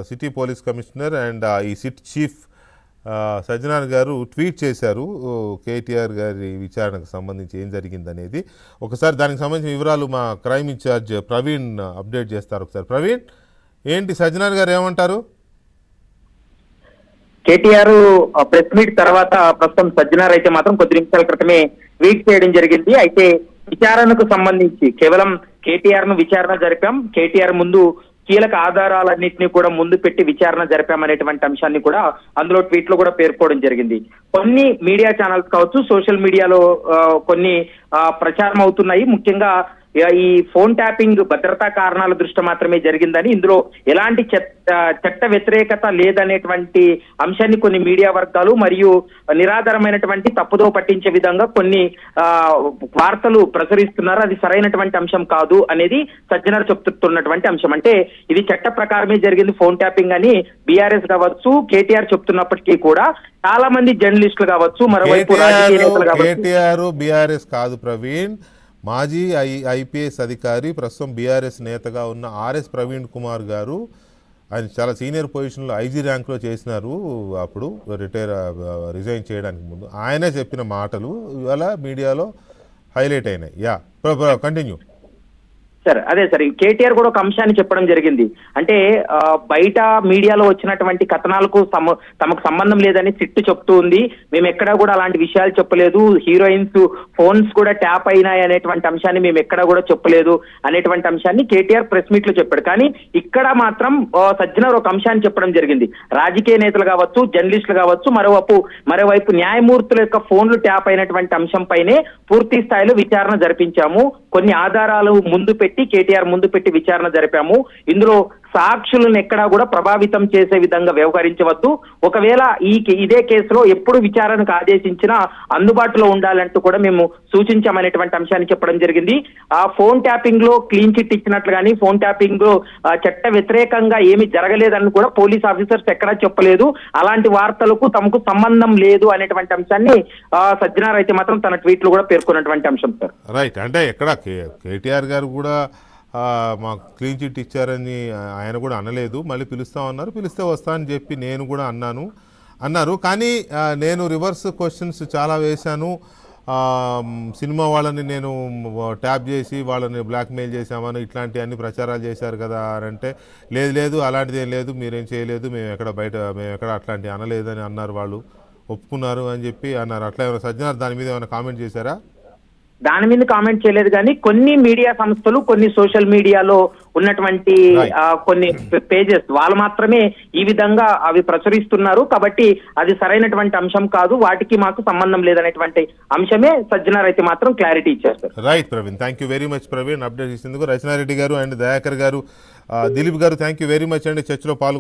City police commissioner and ఈ SIT chief Sajjanar గారు tweet చేశారు కేటీఆర్ గారి విచారణకు సంబంధించి ఏం జరిగిందనేది. ఒకసారి దానికి సంబంధించిన వివరాలు మా క్రైమ్ ఇన్ఛార్జ్ ప్రవీణ్ అప్డేట్ చేస్తారు. ఒకసారి ప్రవీణ్, ఏంటి సజ్జనార్ గారు ఏమంటారు? కేటీఆర్ ప్రెస్ మీట్ తర్వాత ప్రస్తుతం సజ్జనార్ అయితే మాత్రం కొద్ది నిమిషాల క్రితమే ట్వీట్ చేయడం జరిగింది. అయితే విచారణకు సంబంధించి కేవలం కేటీఆర్ ను విచారణ జరిపాం, కేటీఆర్ ముందు కీలక ఆధారాలన్నింటినీ కూడా ముందు పెట్టి విచారణ జరిపామనేటువంటి అంశాన్ని కూడా అందులో ట్వీట్ లో కూడా పేర్కోవడం జరిగింది. కొన్ని మీడియా ఛానల్స్ కావచ్చు, సోషల్ మీడియాలో కొన్ని ప్రచారం అవుతున్నాయి. ముఖ్యంగా ఈ ఫోన్ ట్యాపింగ్ భద్రతా కారణాల దృష్ట్యా మాత్రమే జరిగిందని, ఇందులో ఎలాంటి చట్ట వ్యతిరేకత లేదనేటువంటి అంశాన్ని కొన్ని మీడియా వర్గాలు మరియు నిరాధారమైనటువంటి తప్పుదో పట్టించే విధంగా కొన్ని వార్తలు ప్రచురిస్తున్నారు. అది సరైనటువంటి అంశం కాదు అనేది సజ్జనార్ చెప్తున్నటువంటి అంశం. అంటే ఇది చట్ట ప్రకారమే జరిగింది ఫోన్ ట్యాపింగ్ అని బీఆర్ఎస్ కావచ్చు, కేటీఆర్ చెప్తున్నప్పటికీ కూడా చాలా మంది జర్నలిస్టులు కావచ్చు, మరోవైపు రాజకీయ నేతలు కావచ్చు. బీఆర్ఎస్ కాదు ప్రవీణ్, మాజీ ఐపీఎస్ అధికారి, ప్రస్తుతం బీఆర్ఎస్ నేతగా ఉన్న ఆర్ఎస్ ప్రవీణ్ కుమార్ గారు, ఆయన చాలా సీనియర్ పొజిషన్లో ఐజీ ర్యాంక్లో చేసినారు. అప్పుడు రిజైన్ చేయడానికి ముందు ఆయనే చెప్పిన మాటలు ఇవాళ మీడియాలో హైలైట్ అయినాయి. కంటిన్యూ అదే సార్, కేటీఆర్ కూడా ఒక అంశాన్ని చెప్పడం జరిగింది. అంటే బయట మీడియాలో వచ్చినటువంటి కథనాలకు తమకు సంబంధం లేదని సిట్టు చెప్తూ ఉంది. మేము ఎక్కడా కూడా అలాంటి విషయాలు చెప్పలేదు, హీరోయిన్స్ ఫోన్స్ కూడా ట్యాప్ అయినాయి అనేటువంటి అంశాన్ని మేము ఎక్కడా కూడా చెప్పలేదు అనేటువంటి అంశాన్ని కేటీఆర్ ప్రెస్ మీట్ లో చెప్పాడు. కానీ ఇక్కడ మాత్రం సజ్జనార్ ఒక అంశాన్ని చెప్పడం జరిగింది. రాజకీయ నేతలు కావచ్చు, జర్నలిస్టులు కావచ్చు, మరోవైపు న్యాయమూర్తుల యొక్క ఫోన్లు ట్యాప్ అయినటువంటి అంశంపైనే పూర్తి స్థాయిలో విచారణ జరిపించాము, కొన్ని ఆధారాలు ముందు పెట్టి కేటీఆర్ ముందు పెట్టి విచారణ జరిపాము, ఇందులో సాక్షులను ఎక్కడా కూడా ప్రభావితం చేసే విధంగా వ్యవహరించవద్దు, ఒకవేళ ఇదే కేసులో ఎప్పుడు విచారణకు ఆదేశించినా అందుబాటులో ఉండాలంటూ కూడా మేము సూచించామనేటువంటి అంశాన్ని చెప్పడం జరిగింది. ఆ ఫోన్ ట్యాపింగ్ లో క్లీన్ చిట్ ఇచ్చినట్లు కానీ, ఫోన్ ట్యాపింగ్ లో చట్ట వ్యతిరేకంగా ఏమి జరగలేదని కూడా పోలీస్ ఆఫీసర్స్ ఎక్కడా చెప్పలేదు, అలాంటి వార్తలకు తమకు సంబంధం లేదు అనేటువంటి అంశాన్ని సజ్జనార్ అయితే మాత్రం తన ట్వీట్ లో కూడా పేర్కొన్నటువంటి అంశం సార్. రైట్, అంటే ఎక్కడ కేటీఆర్ గారు కూడా మాకు క్లీన్ చిట్ ఇచ్చారని ఆయన కూడా అనలేదు, మళ్ళీ పిలుస్తామన్నారు, పిలిస్తే వస్తా అని చెప్పి నేను కూడా అన్నారు. కానీ నేను రివర్స్ క్వశ్చన్స్ చాలా వేశాను. సినిమా వాళ్ళని నేను ట్యాప్ చేసి వాళ్ళని బ్లాక్మెయిల్ చేశామని ఇట్లాంటి అన్ని ప్రచారాలు చేశారు కదా అని అంటే, లేదు అలాంటిది ఏం లేదు, మీరేం చేయలేదు, మేము ఎక్కడ అట్లాంటివి అనలేదని అన్నారు, వాళ్ళు ఒప్పుకున్నారు అని చెప్పి అన్నారు. అట్లా ఏమైనా సజ్జనార్ దాని మీద ఏమైనా కామెంట్ చేశారా? దాని మీద కామెంట్ చేయలేదు, కానీ కొన్ని మీడియా సంస్థలు, కొన్ని సోషల్ మీడియాలో ఉన్నటువంటి కొన్ని పేజెస్ వాళ్ళు మాత్రమే ఈ విధంగా అవి ప్రచురిస్తున్నారు, కాబట్టి అది సరైనటువంటి అంశం కాదు, వాటికి మాకు సంబంధం లేదనేటువంటి అంశమే సజ్జనార్ అయితే మాత్రం క్లారిటీ ఇచ్చారు. Right Praveen, thank you very much Praveen update ఇచ్చేందుకు. రచనారెడ్డి గారు అండ్ దయాకర్ గారు, దిలీప్ గారు, థ్యాంక్ యూ వెరీ మచ్ అండి చర్చలో పాల్గొన్నారు.